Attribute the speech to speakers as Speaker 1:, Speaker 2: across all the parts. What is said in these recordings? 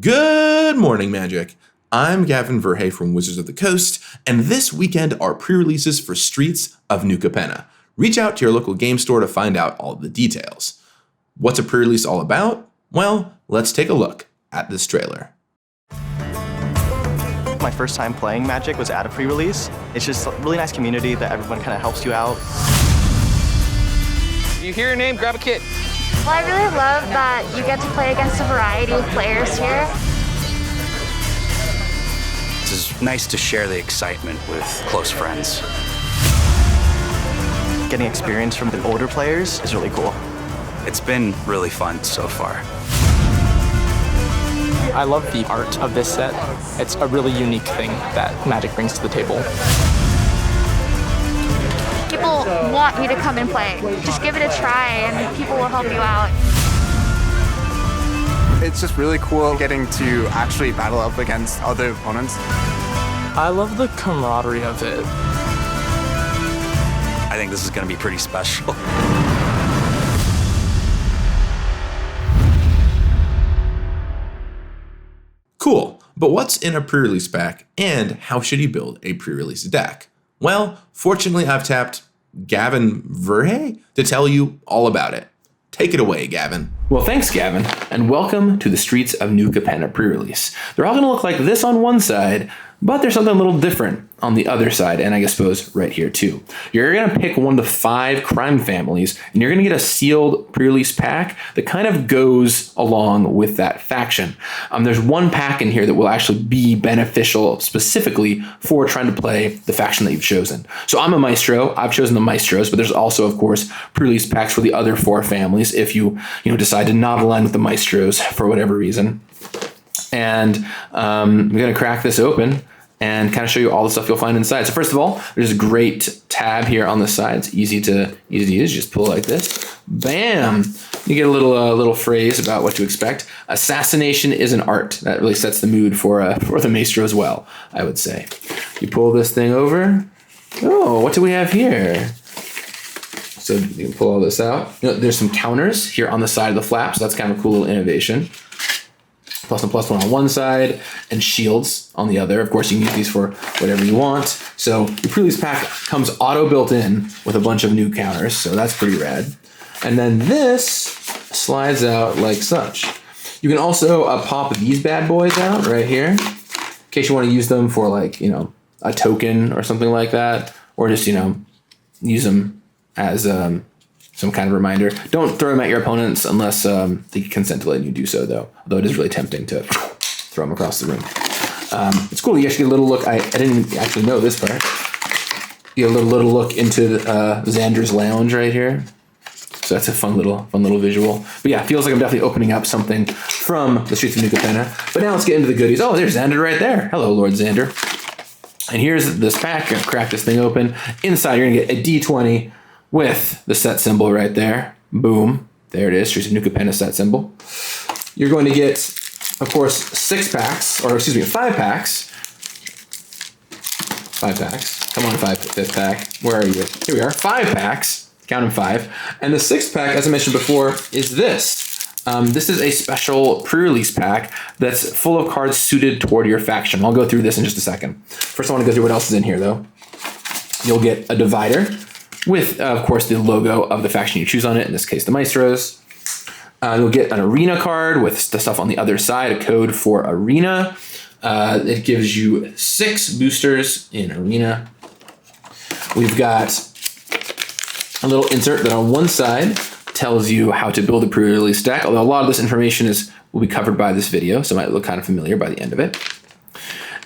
Speaker 1: Good morning, Magic. I'm Gavin Verhey from Wizards of the Coast, and this weekend are pre-releases for Streets of New Capenna. Reach out to your local game store to find out all the details. What's a pre-release all about? Well, let's take a look at this trailer.
Speaker 2: My first time playing Magic was at a pre-release. It's just a really nice community that everyone kind of helps you out.
Speaker 3: If you hear your name, grab a kit.
Speaker 4: Well, I really love that you get to play against a variety of players here.
Speaker 5: It's nice to share the excitement with close friends.
Speaker 2: Getting experience from the older players is really cool.
Speaker 5: It's been really fun so far.
Speaker 6: I love the art of this set. It's a really unique thing that Magic brings to the table.
Speaker 4: People want you to come and play. Just give it a try and people will help you out.
Speaker 7: It's just really cool getting to actually battle up against other opponents.
Speaker 6: I love the camaraderie of it.
Speaker 5: I think this is going to be pretty special.
Speaker 1: Cool, but what's in a pre-release pack, and how should you build a pre-release deck? Well, fortunately I've tapped Gavin Verhey to tell you all about it. Take it away, Gavin.
Speaker 8: Well, thanks, Gavin, and welcome to the Streets of New Capenna pre-release. They're all going to look like this on one side, but there's something a little different on the other side, and I suppose right here too. You're going to pick one of the 5 crime families, and you're going to get a sealed pre-release pack that kind of goes along with that faction. There's one pack in here that will actually be beneficial specifically for trying to play the faction that you've chosen. So I'm a Maestro. I've chosen the Maestros, but there's also, of course, pre-release packs for the other 4 families if you decide to not align with the Maestros for whatever reason. And I'm going to crack this open and kind of show you all the stuff you'll find inside. So first of all, there's a great tab here on the side. It's easy to use. Just pull it like this. Bam! You get a little phrase about what to expect. Assassination is an art. That really sets the mood for the Maestro as well, I would say. You pull this thing over. Oh, what do we have here? So you can pull all this out. There's some counters here on the side of the flap, so that's kind of a cool little innovation. +1/+1 on one side, and shields on the other. Of course, you can use these for whatever you want. So your pre-release pack comes auto built in with a bunch of new counters, so that's pretty rad. And then this slides out like such. You can also pop these bad boys out right here, in case you want to use them for a token or something like that, or just use them as some kind of reminder. Don't throw them at your opponents unless they consent to letting you do so, though. Although it is really tempting to throw them across the room. It's cool. You actually get a little look. I didn't actually know this part. You get a little look into Xander's lounge right here. So that's a fun little visual. But yeah, it feels like I'm definitely opening up something from the Streets of New Capenna. But now let's get into the goodies. Oh, there's Xander right there. Hello, Lord Xander. And here's this pack. You're gonna crack this thing open. Inside, you're gonna get a D20 with the set symbol right there. Boom. There it is, Streets of New Capenna set symbol. You're going to get, of course, 5 packs. 5 packs. Come on, 5th pack. Where are you? Here we are. 5 packs. Count them 5. And the 6th pack, as I mentioned before, is this. This is a special pre-release pack that's full of cards suited toward your faction. I'll go through this in just a second. First, I want to go through what else is in here, though. You'll get a divider with, of course, the logo of the faction you choose on it, in this case, the Maestros. You'll get an arena card with the stuff on the other side, a code for arena. It gives you 6 boosters in arena. We've got a little insert that on one side tells you how to build a pre-release deck, although a lot of this information will be covered by this video, so it might look kind of familiar by the end of it.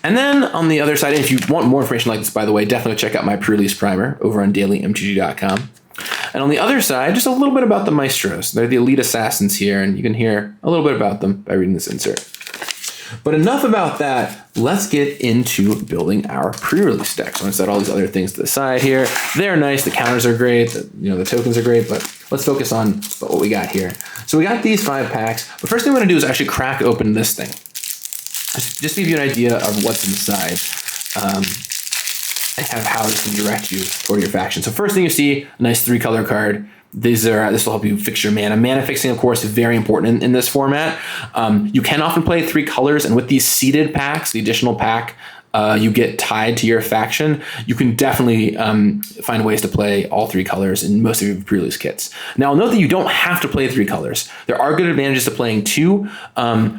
Speaker 8: And then on the other side, and if you want more information like this, by the way, definitely check out my pre-release primer over on dailymtg.com. And on the other side, just a little bit about the Maestros. They're the elite assassins here, and you can hear a little bit about them by reading this insert. But enough about that. Let's get into building our pre-release deck. So I'm going to set all these other things to the side here. They're nice. The counters are great. The tokens are great, but let's focus on what we got here. So we got these 5 packs. But first thing we're going to do is actually crack open this thing. Just to give you an idea of what's inside and kind of how this can direct you toward your faction. So first thing you see, a nice 3-color card. This will help you fix your mana. Mana fixing, of course, is very important in this format. You can often play 3 colors, and with these seeded packs, the additional pack you get tied to your faction, you can definitely find ways to play all 3 colors in most of your pre-release kits. Now, note that you don't have to play 3 colors. There are good advantages to playing 2.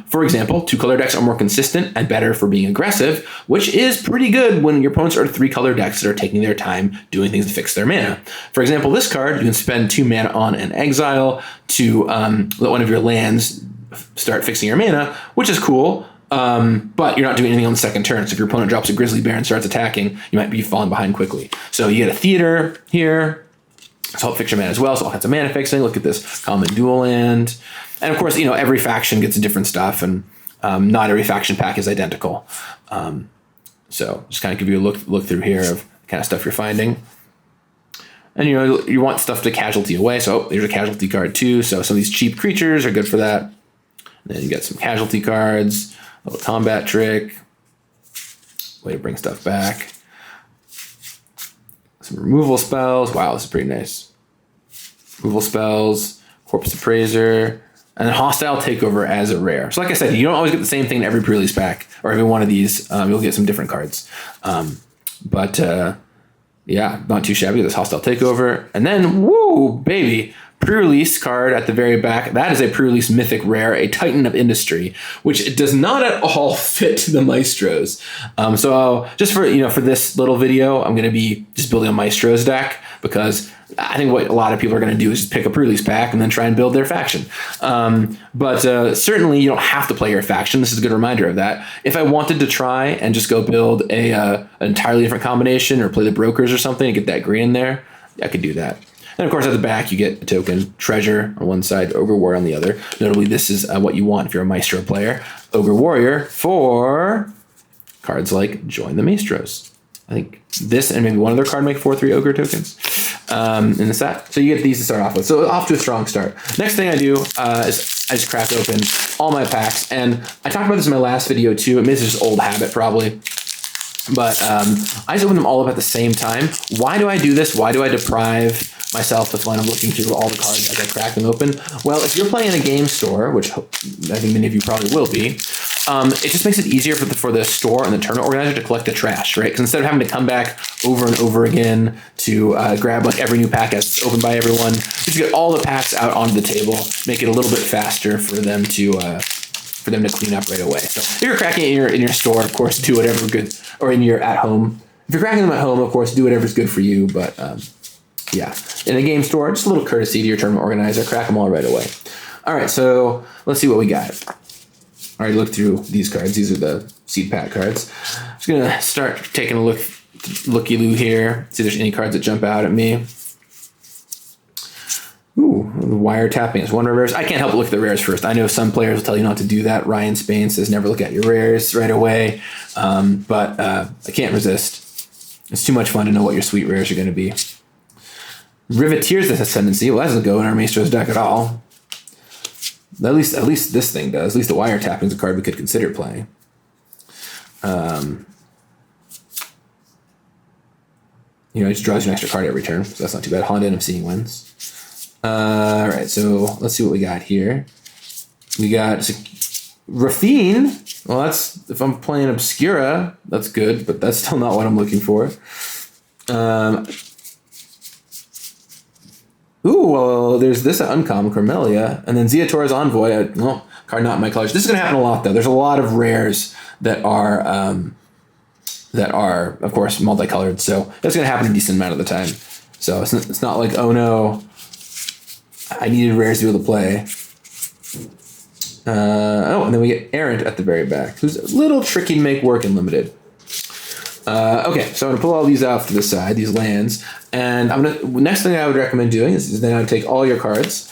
Speaker 8: For example, 2-color decks are more consistent and better for being aggressive, which is pretty good when your opponents are 3-color decks that are taking their time doing things to fix their mana. For example, this card, you can spend 2 mana on an exile to let one of your lands start fixing your mana, which is cool. But you're not doing anything on the second turn. So if your opponent drops a Grizzly Bear and starts attacking, you might be falling behind quickly. So you get a Theater here. So help fix your mana as well. So all kinds of mana fixing. Look at this common dual land. And of course, every faction gets different stuff, and not every faction pack is identical. So just kind of give you a look through here of the kind of stuff you're finding. And you want stuff to casualty away. So there's a casualty card too. So some of these cheap creatures are good for that. And then you get some casualty cards. A little combat trick, way to bring stuff back. Some removal spells. Wow, this is pretty nice. Removal spells, Corpse Appraiser, and then Hostile Takeover as a rare. So like I said, you don't always get the same thing in every pre-release pack, or every one of these. You'll get some different cards. Yeah, not too shabby. This Hostile Takeover. And then, woo, baby, pre-release card at the very back. That is a pre-release mythic rare, a Titan of Industry, which does not at all fit the Maestros. So just for this little video, I'm going to be just building a Maestros deck, because I think what a lot of people are going to do is just pick a pre-release pack and then try and build their faction. But certainly you don't have to play your faction. This is a good reminder of that. If I wanted to try and just go build an entirely different combination, or play the Brokers or something and get that green in there, I could do that. And of course, at the back, you get a token, Treasure on one side, Ogre Warrior on the other. Notably, this is what you want if you're a Maestro player. Ogre Warrior for cards like Join the Maestros. I think this and maybe one other card make 4/3 Ogre tokens in the set. So you get these to start off with. So off to a strong start. Next thing I do is I just crack open all my packs. And I talked about this in my last video too. I mean, this is just old habit probably. But I just open them all up at the same time. Why do I do this? Why do I deprive myself of when I'm looking through all the cards as I crack them open? Well, if you're playing in a game store, which I think many of you probably will be, it just makes it easier for the store and the tournament organizer to collect the trash, right? Because instead of having to come back over and over again to grab like every new pack as it's opened by everyone, just get all the packs out onto the table, make it a little bit faster for them to clean up right away. So if you're cracking it in your store, of course, do whatever good, or in your at home. If you're cracking them at home, of course, do whatever's good for you. But yeah, in a game store, just a little courtesy to your tournament organizer, crack them all right away. All right, so let's see what we got. I already looked through these cards. These are the seed pack cards. I'm just gonna start taking a looky-loo here, see if there's any cards that jump out at me. Ooh, the wiretapping is one of rares. I can't help but look at the rares first. I know some players will tell you not to do that. Ryan Spain says never look at your rares right away. But I can't resist. It's too much fun to know what your sweet rares are going to be. Riveteer's Ascendancy. Well, that doesn't go in our Maestro's deck at all. At least this thing does. At least the wiretapping is a card we could consider playing. It just draws you an extra card every turn, so that's not too bad. Honda and Obscene wins. All right, so let's see what we got here. We got Rafine. Well, that's, if I'm playing Obscura, that's good, but that's still not what I'm looking for. Well, there's this Uncommon, Carmelia, and then Ziator's Envoy. Card not in my colors. This is going to happen a lot, though. There's a lot of rares that are, of course, multicolored, so that's going to happen a decent amount of the time. So it's not like, oh no, I needed rares to be able to play. And then we get Errant at the very back, who's a little tricky to make work in Limited. Okay, so I'm gonna pull all these out to the side, these lands, and next thing I would recommend doing is then I would take all your cards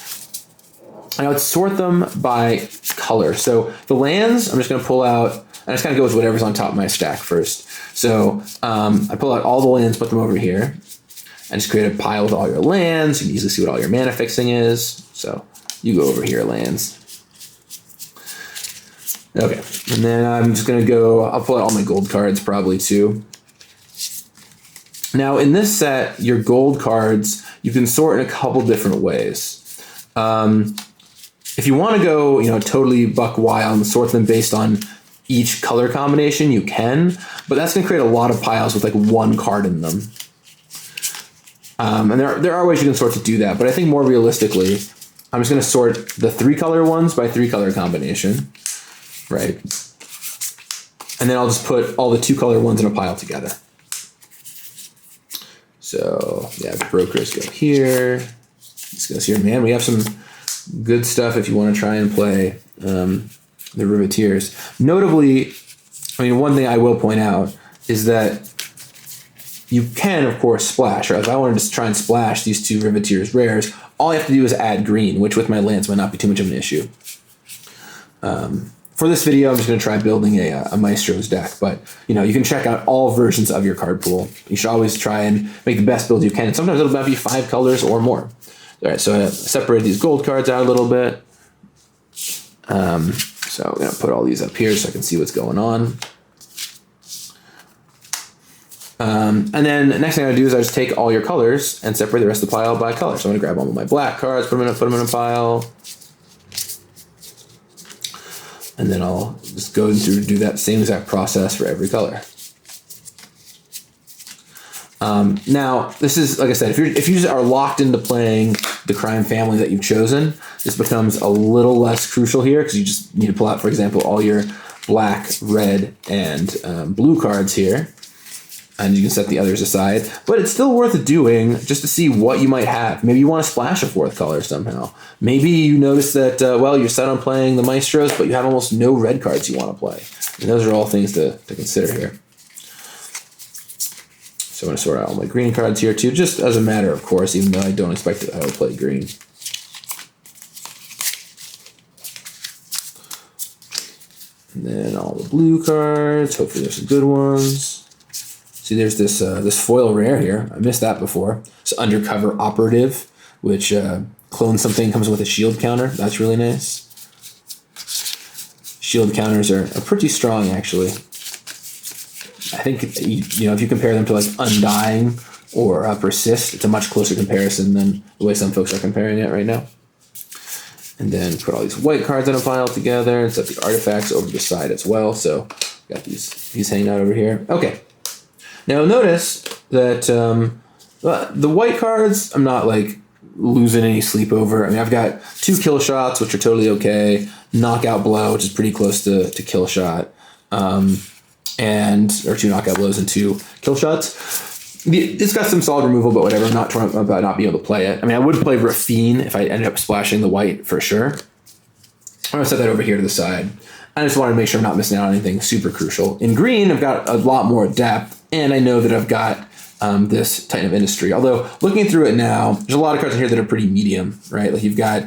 Speaker 8: and I would sort them by color. So the lands, I'm just gonna pull out, and I just kind of go with whatever's on top of my stack first. So I pull out all the lands, put them over here, and just create a pile with all your lands. You can easily see what all your mana fixing is. So you go over here, lands. Okay, and then I'm just gonna go, I'll pull out all my gold cards probably too. Now, in this set, your gold cards, you can sort in a couple different ways. If you want to go, totally buck wild and sort them based on each color combination, you can, but that's going to create a lot of piles with like one card in them. And there are ways you can sort to do that, but I think more realistically, I'm just going to sort the 3 color ones by 3 color combination, right? And then I'll just put all the 2 color ones in a pile together. So yeah, the brokers go here. This goes here. Man, we have some good stuff if you want to try and play the Riveteers. Notably, one thing I will point out is that you can, of course, splash. Right? If I wanted to try and splash these 2 Riveteers rares, all I have to do is add green, which with my lands might not be too much of an issue. For this video, I'm just going to try building a Maestro's deck, but you can check out all versions of your card pool. You should always try and make the best build you can. And sometimes it'll be 5 colors or more. All right, so I separated these gold cards out a little bit. So I'm going to put all these up here so I can see what's going on. And then the next thing I do is I just take all your colors and separate the rest of the pile by color. So I'm going to grab all of my black cards, put them in a pile. And then I'll just go through do that same exact process for every color. Now, this is, like I said, if you just are locked into playing the crime family that you've chosen, this becomes a little less crucial here because you just need to pull out, for example, all your black, red, and blue cards here. And you can set the others aside. But it's still worth doing just to see what you might have. Maybe you want to splash a 4th color somehow. Maybe you notice that, you're set on playing the Maestros, but you have almost no red cards you want to play. And those are all things to consider here. So I'm going to sort out all my green cards here too, just as a matter of course, even though I don't expect that I will play green. And then all the blue cards. Hopefully there's some good ones. See, there's this foil rare here. I missed that before. It's Undercover Operative, which clones something, comes with a shield counter. That's really nice. Shield counters are pretty strong, actually. I think, if you compare them to like Undying or Persist, it's a much closer comparison than the way some folks are comparing it right now. And then put all these white cards in a pile together and set the artifacts over the side as well. So got these hanging out over here. Okay. Now notice that the white cards, I'm not like losing any sleep over. I've got 2 kill shots, which are totally okay. Knockout blow, which is pretty close to kill shot. Or 2 knockout blows and 2 kill shots. It's got some solid removal, but whatever. I'm not torn about not being able to play it. I would play Rafine if I ended up splashing the white for sure. I'm gonna set that over here to the side. I just wanted to make sure I'm not missing out on anything super crucial. In green, I've got a lot more depth. And I know that I've got this Titan of Industry. Although, looking through it now, there's a lot of cards in here that are pretty medium, right? Like you've got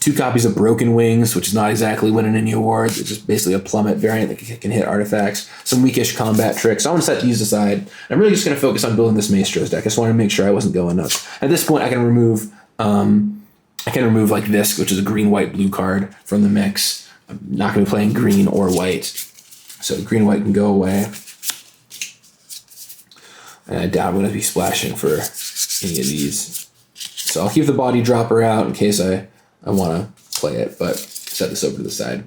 Speaker 8: 2 copies of Broken Wings, which is not exactly winning any awards. It's just basically a plummet variant that can hit artifacts. Some weakish combat tricks. So I'm going to set these aside. I'm really just going to focus on building this Maestro's deck. I just wanted to make sure I wasn't going nuts. At this point, I can remove like this, which is a green, white, blue card from the mix. I'm not going to be playing green or white. So green and white can go away. And I doubt I'm going to be splashing for any of these. So I'll keep the body dropper out in case I want to play it, but set this over to the side.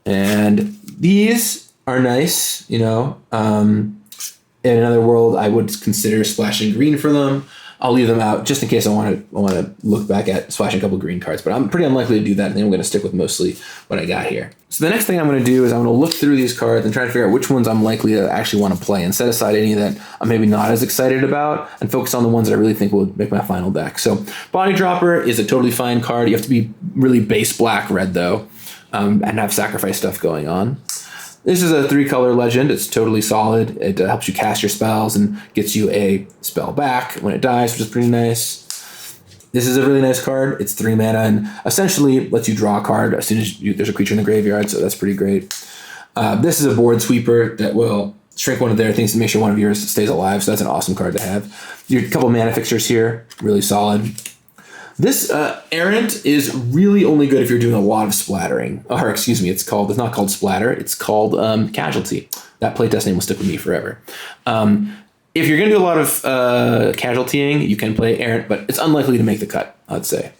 Speaker 8: And these are nice, in another world, I would consider splashing green for them. I'll leave them out just in case I want to look back at splashing a couple green cards, but I'm pretty unlikely to do that. I think I'm going to stick with mostly what I got here. So the next thing I'm going to do is I'm going to look through these cards and try to figure out which ones I'm likely to actually want to play and set aside any that I'm maybe not as excited about and focus on the ones that I really think will make my final deck. So Body Dropper is a totally fine card. You have to be really base black red though, and have sacrifice stuff going on. This is a 3-color legend. It's totally solid. It helps you cast your spells and gets you a spell back when it dies, which is pretty nice. This is a really nice card. It's 3 mana and essentially lets you draw a card as soon as there's a creature in the graveyard, so that's pretty great. This is a board sweeper that will shrink one of their things to make sure one of yours stays alive, so that's an awesome card to have. Your couple mana fixtures here, really solid. This Errant is really only good if you're doing a lot of splattering. Or excuse me, it's not called Splatter, it's called Casualty. That playtest name will stick with me forever. If you're going to do a lot of casualtying, you can play Errant, but it's unlikely to make the cut, I'd say.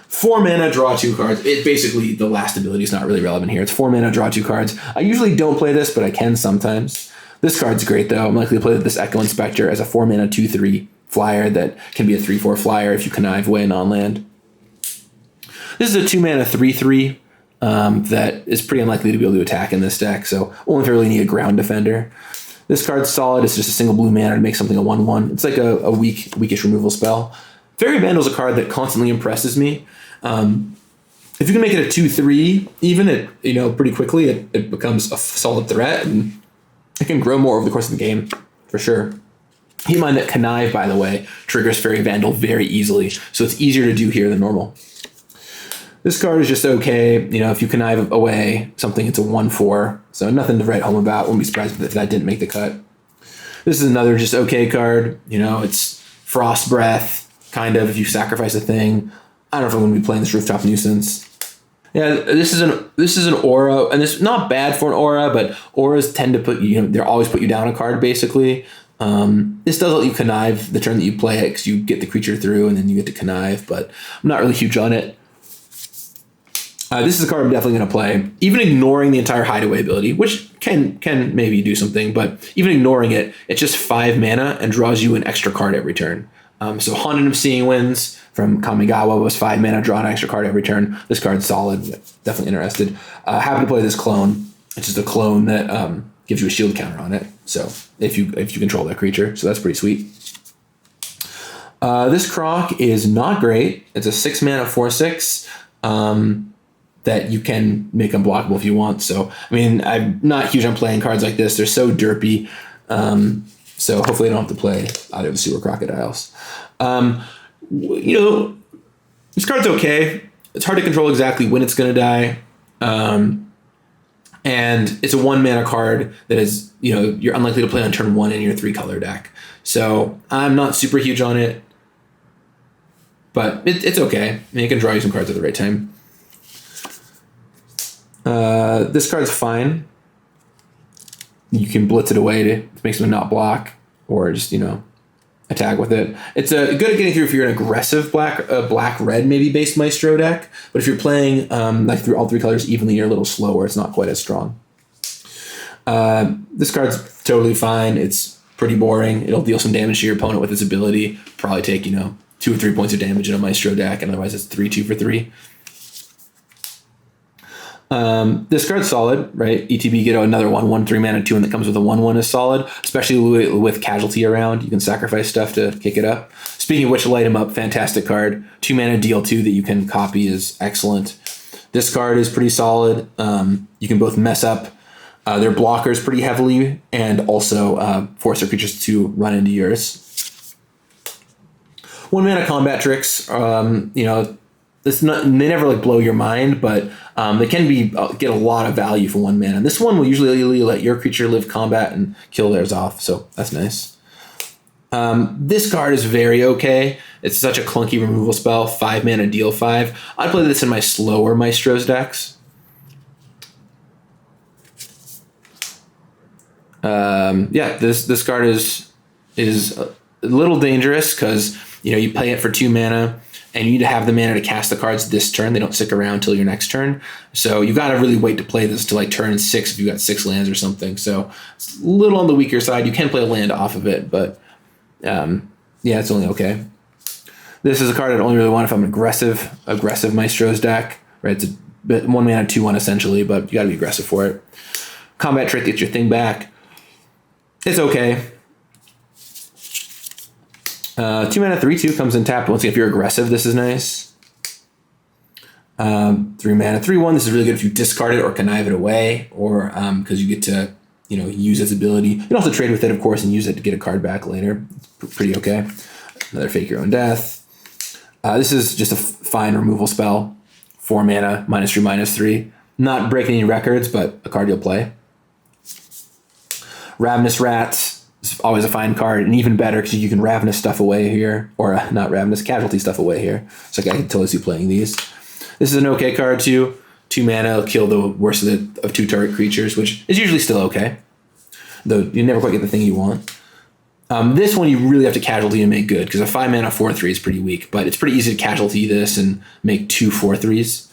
Speaker 8: 4 mana, draw 2 cards. It basically, the last ability is not really relevant here. It's 4 mana, draw 2 cards. I usually don't play this, but I can sometimes. This card's great, though. I'm likely to play this Echo Inspector as a 4 mana 2/3 flyer that can be a 3/4 flyer if you connive away non-land. This is a 2 mana 3/3 that is pretty unlikely to be able to attack in this deck, so only if I really need a ground defender. This card's solid. It's just a single blue mana to make something a 1/1. It's like a weakish removal spell. Fairy Vandal's a card that constantly impresses me. If you can make it a 2/3, even pretty quickly, it becomes a solid threat, and it can grow more over the course of the game, for sure. Keep in mind that Connive, by the way, triggers Fairy Vandal very easily, so it's easier to do here than normal. This card is just okay. If you connive away something, it's a 1/4, so nothing to write home about. Wouldn't be surprised if that didn't make the cut. This is another just okay card. It's Frost Breath, kind of, if you sacrifice a thing. I don't know if I'm going to be playing this Rooftop Nuisance. Yeah, this is an aura, and it's not bad for an aura, but auras tend to put they always put you down a card, basically. This does let you connive the turn that you play it, because you get the creature through, and then you get to connive, but I'm not really huge on it. This is a card I'm definitely going to play, even ignoring the entire Hideaway ability, which can maybe do something, but even ignoring it, it's just 5 mana and draws you an extra card every turn. So Haunted of Seeing Winds from Kamigawa was 5 mana, draw an extra card every turn. This card's solid, definitely interested. Happy to play this clone. It's just a clone that gives you a shield counter on it. So if you control that creature, so that's pretty sweet. This Croc is not great. It's a 6 mana 4/6 that you can make unblockable if you want. So I'm not huge on playing cards like this. They're so derpy. So hopefully I don't have to play either of the Sewer Crocodiles. This card's okay. It's hard to control exactly when it's going to die. And it's a 1 mana card that is, you're unlikely to play on turn 1 in your 3-color deck. So I'm not super huge on it, but it's okay. It can draw you some cards at the right time. This card's fine. You can blitz it away to make something not block, or just, attack with it. It's good at getting through if you're an aggressive black-red maybe based Maestro deck, but if you're playing through all 3 colors evenly, you're a little slower. It's not quite as strong. This card's totally fine. It's pretty boring. It'll deal some damage to your opponent with its ability. Probably take 2 or 3 points of damage in a Maestro deck, and otherwise it's 3/2 for 3. This card's solid, right? ETB, get another 1/1 3 mana 2 that comes with a 1/1 is solid, especially with casualty around. You can sacrifice stuff to kick it up. Speaking of which, light him up, fantastic card. 2 mana deal 2 that you can copy is excellent. This card is pretty solid. You can both mess up their blockers pretty heavily and also force their creatures to run into yours. 1 mana combat tricks, they never blow your mind, but they can get a lot of value for 1 mana. This one will usually let your creature live combat and kill theirs off, so that's nice. This card is very okay. It's such a clunky removal spell, 5 mana deal 5. I play this in my slower Maestros decks. This card is a little dangerous because you play it for 2 mana. And you need to have the mana to cast the cards this turn. They don't stick around until your next turn. So you got to really wait to play this to turn 6 if you got 6 lands or something. So it's a little on the weaker side. You can play a land off of it, but it's only okay. This is a card I'd only really want if I'm an aggressive Maestros deck. Right? It's a bit 1 mana 2/1 essentially, but you got to be aggressive for it. Combat trick gets your thing back. It's okay. 2 mana 3/2 comes in tapped. Once again, if you're aggressive, this is nice. 3 mana 3/1. This is really good if you discard it or connive it away, or because you get to use its ability. You can also trade with it, of course, and use it to get a card back later. It's pretty okay. Another Fake Your Own Death. This is just a fine removal spell. 4 mana, -3/3. Not breaking any records, but a card you'll play. Ravenous Rats. It's always a fine card, and even better because you can Ravenous stuff away here, or not Ravenous, Casualty stuff away here. So I can totally see playing these. This is an okay card too. 2 mana, it'll kill the worst of 2 target creatures, which is usually still okay, though you never quite get the thing you want. This one you really have to casualty and make good because a 5 mana 4/3 is pretty weak, but it's pretty easy to casualty this and make 2 4/3s.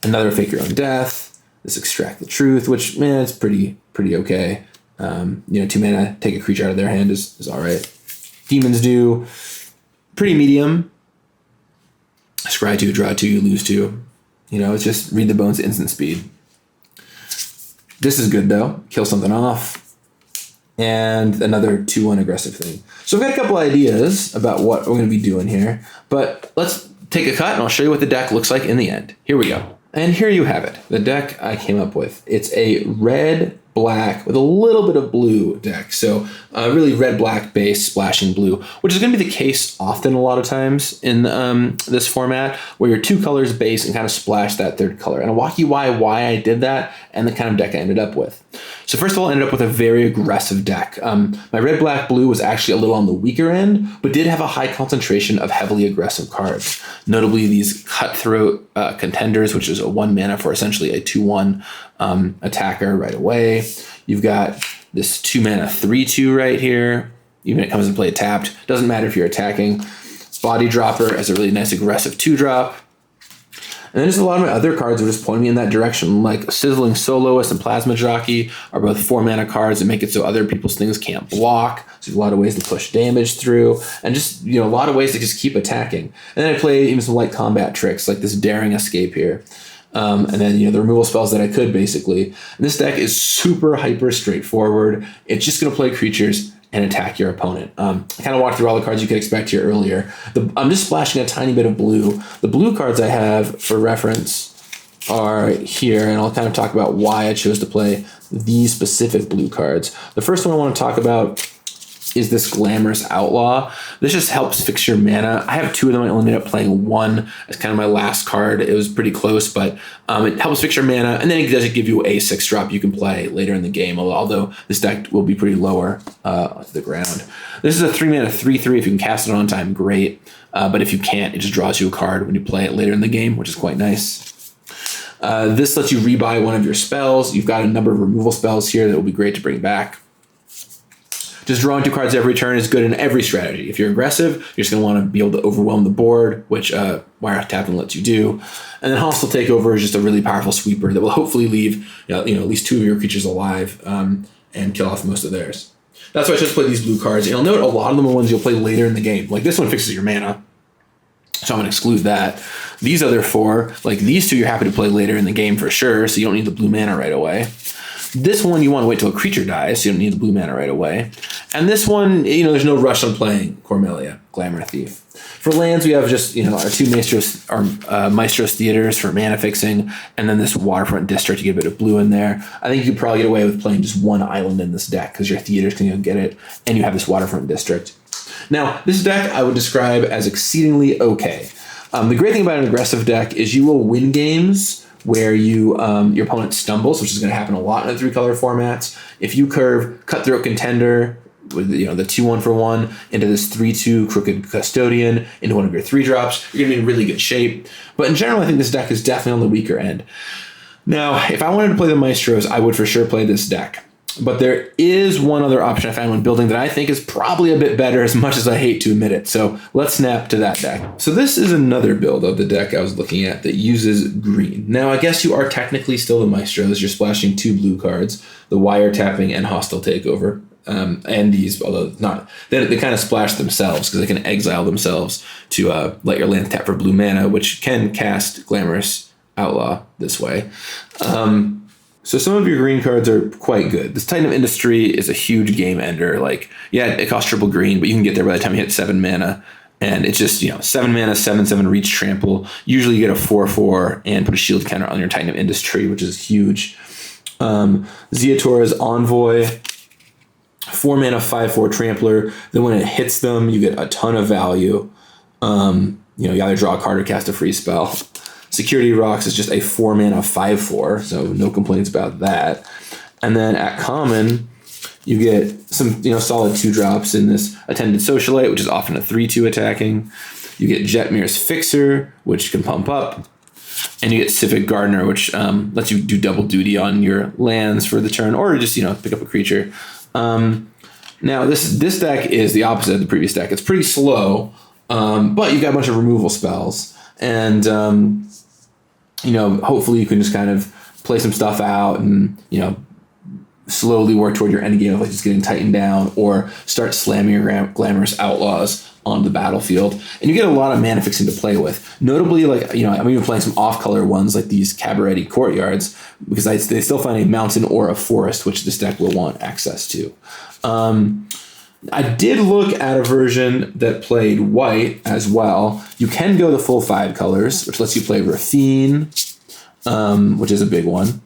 Speaker 8: Another Fake Your Own Death. This Extract the Truth, which, man, it's pretty okay. 2 mana, take a creature out of their hand is all right. Demon's Due, pretty medium. Scry 2, draw 2, you lose 2. It's just Read the Bones, instant speed. This is good, though. Kill something off. And another 2/1 aggressive thing. So I've got a couple ideas about what we're going to be doing here. But let's take a cut, and I'll show you what the deck looks like in the end. Here we go. And here you have it, the deck I came up with. It's a red, black with a little bit of blue deck. So really red, black base, splashing blue, which is going to be the case often a lot of times in this format where you're 2 colors base and kind of splash that 3rd color. And I'll walk you why I did that and the kind of deck I ended up with. So first of all, I ended up with a very aggressive deck. My red, black, blue was actually a little on the weaker end, but did have a high concentration of heavily aggressive cards. Notably these Cutthroat Contenders, which is a 1 mana for essentially a 2/1 attacker right away. You've got this 2 mana 3/2 right here. Even if it comes into play tapped. Doesn't matter if you're attacking. Body Dropper as a really nice aggressive 2-drop. And then just a lot of my other cards are just pointing me in that direction, like Sizzling Soloist and Plasma Jockey are both 4 mana cards that make it so other people's things can't block. So there's a lot of ways to push damage through, and just a lot of ways to just keep attacking. And then I play even some light combat tricks like this Daring Escape here. And then, the removal spells that I could basically. And this deck is super hyper straightforward. It's just going to play creatures and attack your opponent. I kind of walked through all the cards you could expect here earlier. I'm just splashing a tiny bit of blue. The blue cards I have for reference are here, and I'll kind of talk about why I chose to play these specific blue cards. The first one I want to talk about is this Glamorous Outlaw. This just helps fix your mana. I have 2 of them. I only ended up playing 1 as kind of my last card. It was pretty close, but it helps fix your mana, and then it does give you a 6-drop you can play later in the game, although this deck will be pretty lower to the ground. This is a 3 mana 3/3. If you can cast it on time, great. But if you can't, it just draws you a card when you play it later in the game, which is quite nice. This lets you rebuy one of your spells. You've got a number of removal spells here that will be great to bring back. Just drawing 2 cards every turn is good in every strategy. If you're aggressive, you're just going to want to be able to overwhelm the board, which Wire Tapping lets you do. And then Hostile Takeover is just a really powerful sweeper that will hopefully leave at least 2 of your creatures alive and kill off most of theirs. That's why I just play these blue cards. And you'll note a lot of them are ones you'll play later in the game. Like this one fixes your mana, so I'm going to exclude that. These other 4, like these 2, you're happy to play later in the game for sure, so you don't need the blue mana right away. This one, you want to wait till a creature dies, so you don't need the blue mana right away. And this one, there's no rush on playing Cormelia, Glamour Thief. For lands, we have just, our 2 Maestros Theaters for mana fixing, and then this Waterfront District to get a bit of blue in there. I think you could probably get away with playing just 1 island in this deck, because your theaters can go get it, and you have this Waterfront District. Now, this deck I would describe as exceedingly okay. The great thing about an aggressive deck is you will win games where your opponent stumbles, which is going to happen a lot in the 3-color formats. If you curve Cutthroat Contender with the 2/1 for 1 into this 3/2 Crooked Custodian into one of your 3-drops, you're going to be in really good shape. But in general, I think this deck is definitely on the weaker end. Now, if I wanted to play the Maestros, I would for sure play this deck. But there is one other option I found when building that I think is probably a bit better, as much as I hate to admit it. So let's snap to that deck. So this is another build of the deck I was looking at that uses green. Now, I guess you are technically still the Maestros. You're splashing 2 blue cards, the Wiretapping and Hostile Takeover. And these, although not, they kind of splash themselves because they can exile themselves to let your land tap for blue mana, which can cast Glamorous Outlaw this way. So some of your green cards are quite good. This Titan of Industry is a huge game ender. It costs triple green, but you can get there by the time you hit 7 mana. And it's just, 7 mana, 7/7 reach trample. Usually you get a 4/4 and put a shield counter on your Titan of Industry, which is huge. Zeator's Envoy, 4 mana, 5/4 trampler. Then when it hits them, you get a ton of value. You either draw a card or cast a free spell. Security Rocks is just a 4 mana 5/4, so no complaints about that. And then at common, you get some solid 2-drops in this Attended Socialite, which is often a 3/2 attacking. You get Jetmir's Fixer, which can pump up. And you get Civic Gardener, which lets you do double duty on your lands for the turn, or just pick up a creature. Now, this deck is the opposite of the previous deck. It's pretty slow, but you've got a bunch of removal spells. And, hopefully you can just kind of play some stuff out and, slowly work toward your end game of like just getting tightened down, or start slamming your Glamorous Outlaws on the battlefield. And you get a lot of mana fixing to play with. Notably, I'm even playing some off-color ones like these Cabaret Courtyards, because they still find a mountain or a forest, which this deck will want access to. I did look at a version that played white as well. You can go the full 5 colors, which lets you play Rafine, which is a big one,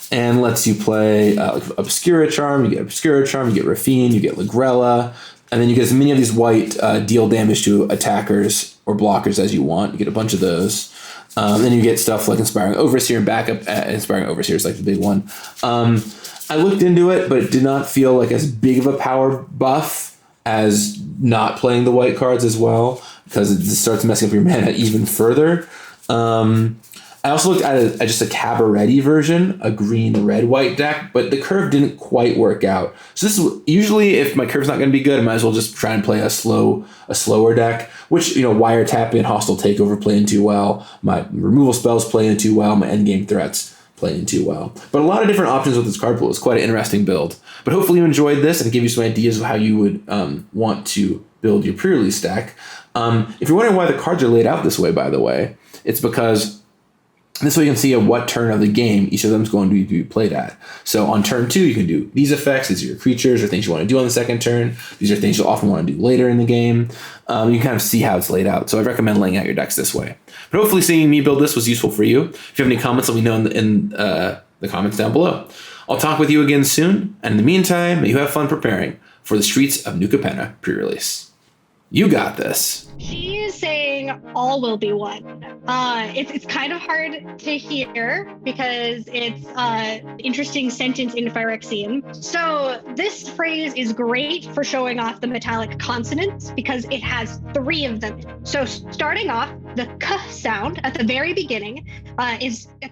Speaker 8: and lets you play Obscura Charm. You get Obscura Charm, you get Rafine, you get Ligrella, and then you get as many of these white deal damage to attackers or blockers as you want. You get a bunch of those. Then you get stuff like Inspiring Overseer and backup. Inspiring Overseer is like the big one. I looked into it, but it did not feel like as big of a power buff as not playing the white cards as well, because it starts messing up your mana even further. I also looked at just a Cabaret version, a green-red-white deck, but the curve didn't quite work out. So this is usually, if my curve's not going to be good, I might as well just try and play a slower deck, which, Wiretap and Hostile Takeover play into well, my removal spells play into well, my endgame threats play into well. But a lot of different options with this card pool. It's quite an interesting build. But hopefully you enjoyed this and give you some ideas of how you would want to build your pre-release deck. If you're wondering why the cards are laid out this way, by the way, it's because this way you can see at what turn of the game each of them is going to be played at. So on turn 2, you can do these effects. These are your creatures or things you want to do on the second turn. These are things you'll often want to do later in the game. You can kind of see how it's laid out. So I recommend laying out your decks this way. But hopefully seeing me build this was useful for you. If you have any comments, let me know in the comments down below. I'll talk with you again soon. And in the meantime, may you have fun preparing for the Streets of New Capenna pre-release. You got this.
Speaker 3: She is saying all will be one. It's kind of hard to hear because it's an interesting sentence in Phyrexian. So this phrase is great for showing off the metallic consonants because it has 3 of them. So starting off, the k sound at the very beginning is a